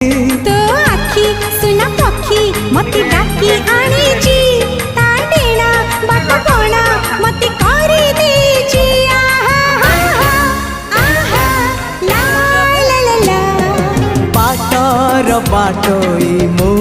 तो आखी सुना पक्षी मते डाकी आनी जी ता डेना बाट कोना मते करे देजी आहा ला ला ला ला बाटर बाटोई मो